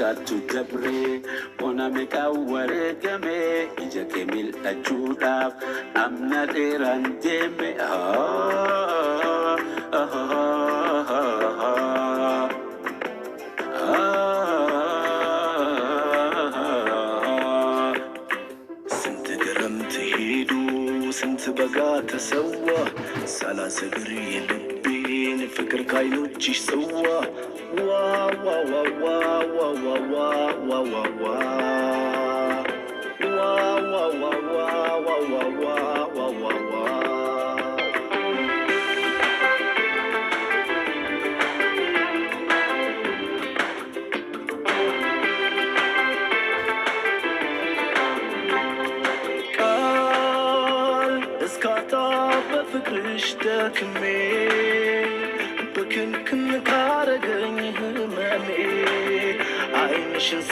fakkaattu dabree bona meeqa wareegame ija kee mil'achuudhaaf amna dheeraan deeme ስንት ገረም ትሄዱ ስንት በጋ ተሰዋ ሳላሰግር የልቤን ፍቅር ካይኖችሽ ሰዋ ዋ ዋ ዋ ዋ ዋ ዋ ዋ ዋ ዋ በፍቅርሽ ደክሜ በክንክን ካረገኝ ህመሜ አይንሽን